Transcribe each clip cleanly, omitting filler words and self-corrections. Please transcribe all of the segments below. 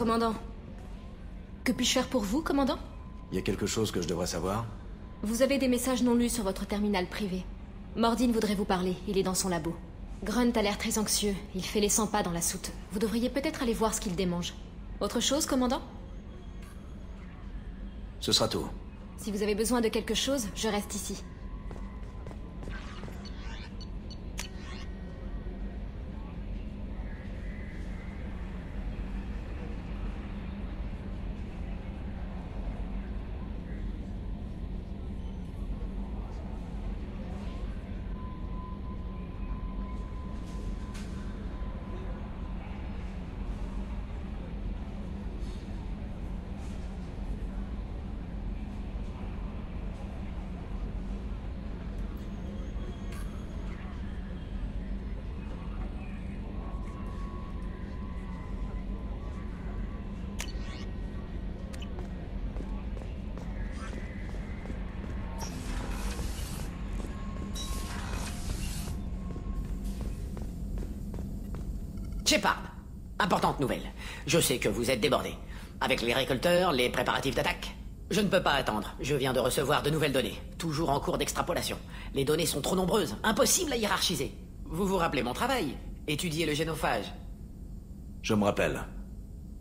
Commandant. Que puis-je faire pour vous, commandant? Y a quelque chose que je devrais savoir? Vous avez des messages non lus sur votre terminal privé. Mordin voudrait vous parler, il est dans son labo. Grunt a l'air très anxieux, il fait les 100 pas dans la soute. Vous devriez peut-être aller voir ce qu'il démange. Autre chose, commandant? Ce sera tout. Si vous avez besoin de quelque chose, je reste ici. Shepard, importante nouvelle. Je sais que vous êtes débordé. Avec les récolteurs, les préparatifs d'attaque. Je ne peux pas attendre. Je viens de recevoir de nouvelles données. Toujours en cours d'extrapolation. Les données sont trop nombreuses. Impossible à hiérarchiser. Vous vous rappelez mon travail? Étudier le génophage. Je me rappelle.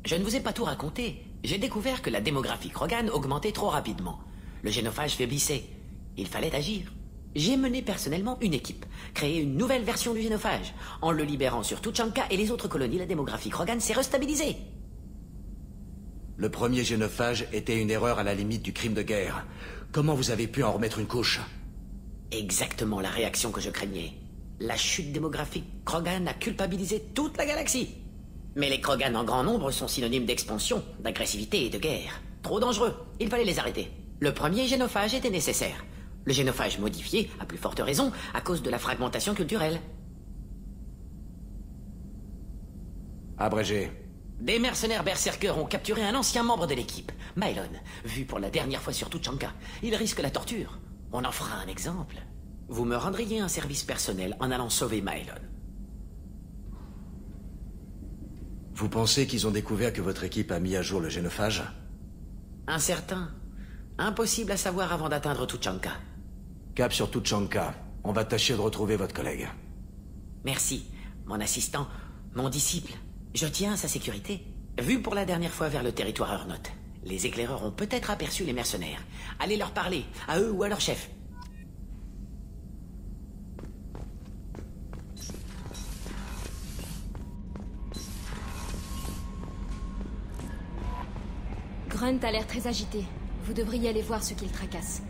Je ne vous ai pas tout raconté. J'ai découvert que la démographie Krogan augmentait trop rapidement. Le génophage faiblissait. Il fallait agir. J'ai mené personnellement une équipe, créé une nouvelle version du génophage. En le libérant sur Tuchanka et les autres colonies, la démographie Krogan s'est restabilisée. Le premier génophage était une erreur à la limite du crime de guerre. Comment vous avez pu en remettre une couche? Exactement la réaction que je craignais. La chute démographique Krogan a culpabilisé toute la galaxie. Mais les Krogan en grand nombre sont synonymes d'expansion, d'agressivité et de guerre. Trop dangereux, il fallait les arrêter. Le premier génophage était nécessaire. Le génophage modifié, à plus forte raison, à cause de la fragmentation culturelle. Abrégé. Des mercenaires berserkers ont capturé un ancien membre de l'équipe, Mylon, vu pour la dernière fois sur Tuchanka. Il risque la torture. On en fera un exemple. Vous me rendriez un service personnel en allant sauver Mylon. Vous pensez qu'ils ont découvert que votre équipe a mis à jour le génophage? Incertain. Impossible à savoir avant d'atteindre Tuchanka. Cap sur Tuchanka. On va tâcher de retrouver votre collègue. Merci, mon assistant, mon disciple. Je tiens à sa sécurité. Vu pour la dernière fois vers le territoire Urnot, les éclaireurs ont peut-être aperçu les mercenaires. Allez leur parler, à eux ou à leur chef. Grunt a l'air très agité. Vous devriez aller voir ce qu'il tracasse.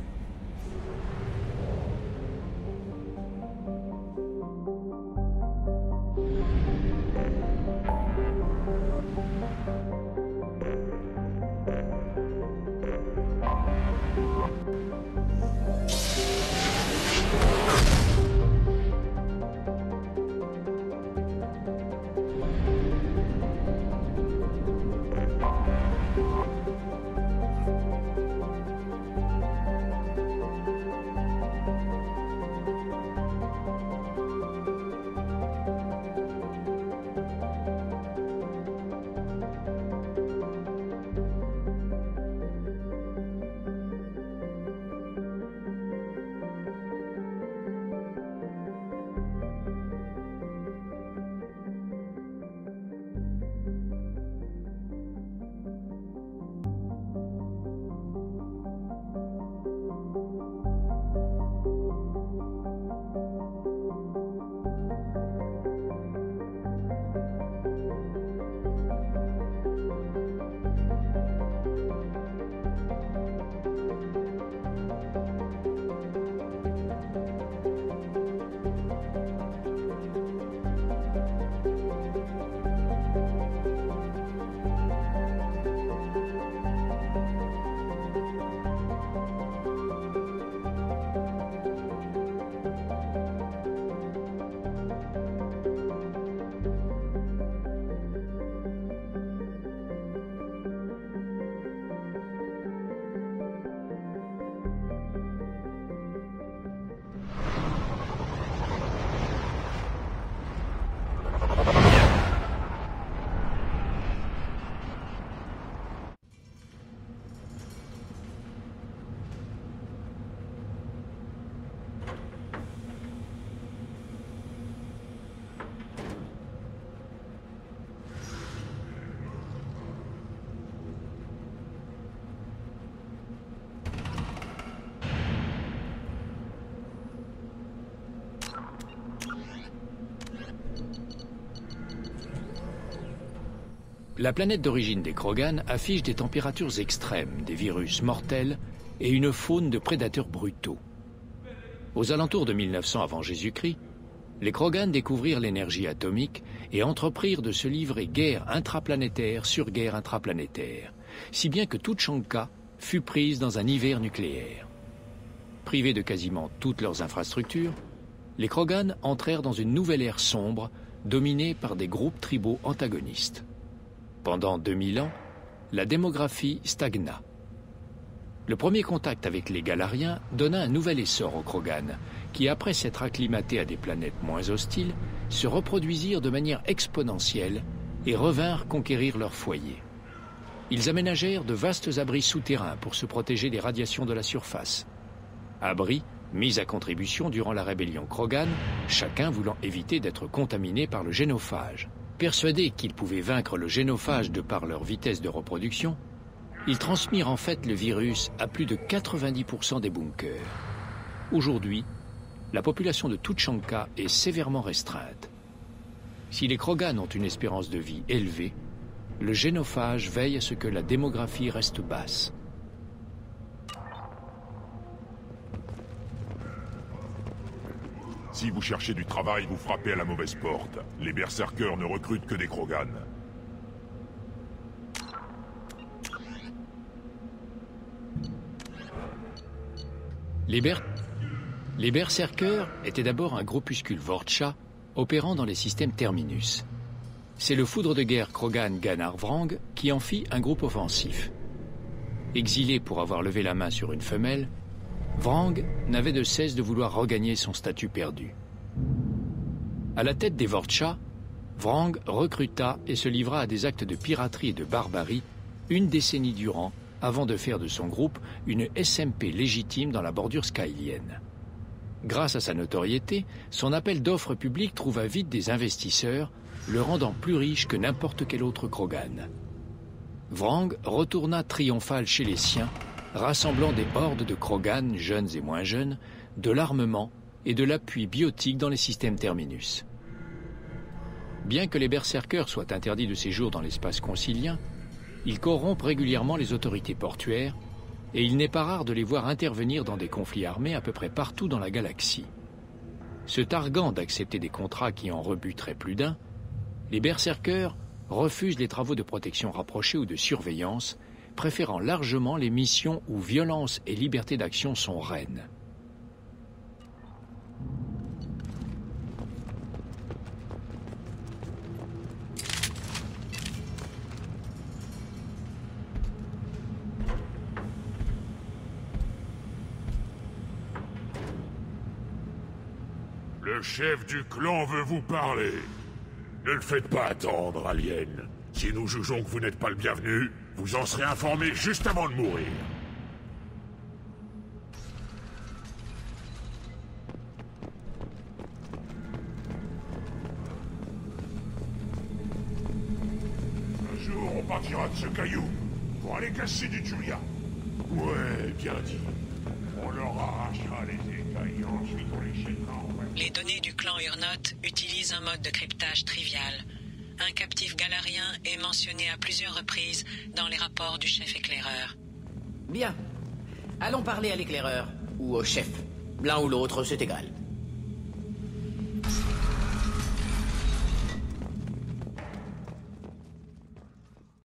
La planète d'origine des Krogan affiche des températures extrêmes, des virus mortels et une faune de prédateurs brutaux. Aux alentours de 1900 avant Jésus-Christ, les Krogan découvrirent l'énergie atomique et entreprirent de se livrer guerre intraplanétaire sur guerre intraplanétaire, si bien que Tuchanka fut prise dans un hiver nucléaire. Privés de quasiment toutes leurs infrastructures, les Krogan entrèrent dans une nouvelle ère sombre, dominée par des groupes tribaux antagonistes. Pendant 2000 ans, la démographie stagna. Le premier contact avec les Galariens donna un nouvel essor aux Krogan, qui, après s'être acclimatés à des planètes moins hostiles, se reproduisirent de manière exponentielle et revinrent conquérir leur foyer. Ils aménagèrent de vastes abris souterrains pour se protéger des radiations de la surface. Abris mis à contribution durant la rébellion Krogan, chacun voulant éviter d'être contaminé par le génophage. Persuadés qu'ils pouvaient vaincre le génophage de par leur vitesse de reproduction, ils transmirent en fait le virus à plus de 90% des bunkers. Aujourd'hui, la population de Tuchanka est sévèrement restreinte. Si les Krogan ont une espérance de vie élevée, le génophage veille à ce que la démographie reste basse. Si vous cherchez du travail, vous frappez à la mauvaise porte. Les berserkers ne recrutent que des Krogan. Les berserkers étaient d'abord un groupuscule Vorcha opérant dans les systèmes Terminus. C'est le foudre de guerre Krogan Ganar Vrang qui en fit un groupe offensif. Exilé pour avoir levé la main sur une femelle, Vrang n'avait de cesse de vouloir regagner son statut perdu. À la tête des Vorcha, Vrang recruta et se livra à des actes de piraterie et de barbarie une décennie durant, avant de faire de son groupe une SMP légitime dans la bordure skylienne. Grâce à sa notoriété, son appel d'offres publiques trouva vite des investisseurs, le rendant plus riche que n'importe quel autre Krogan. Vrang retourna triomphal chez les siens, rassemblant des hordes de Krogan, jeunes et moins jeunes, de l'armement et de l'appui biotique dans les systèmes Terminus. Bien que les berserkers soient interdits de séjour dans l'espace concilien, ils corrompent régulièrement les autorités portuaires et il n'est pas rare de les voir intervenir dans des conflits armés à peu près partout dans la galaxie. Se targuant d'accepter des contrats qui en rebuteraient plus d'un, les berserkers refusent les travaux de protection rapprochée ou de surveillance, préférant largement les missions où violence et liberté d'action sont reines. Le chef du clan veut vous parler. Ne le faites pas attendre, alien. Si nous jugeons que vous n'êtes pas le bienvenu, vous en serez informé juste avant de mourir. Un jour, on partira de ce caillou pour aller casser du Turia. Ouais, bien dit. On leur arrachera les écailles et ensuite on les jettera en vrai. Les données du clan Urnot utilisent un mode de cryptage trivial. Un captif galarien est mentionné à plusieurs reprises dans les rapports du chef éclaireur. Bien. Allons parler à l'éclaireur, ou au chef. L'un ou l'autre, c'est égal.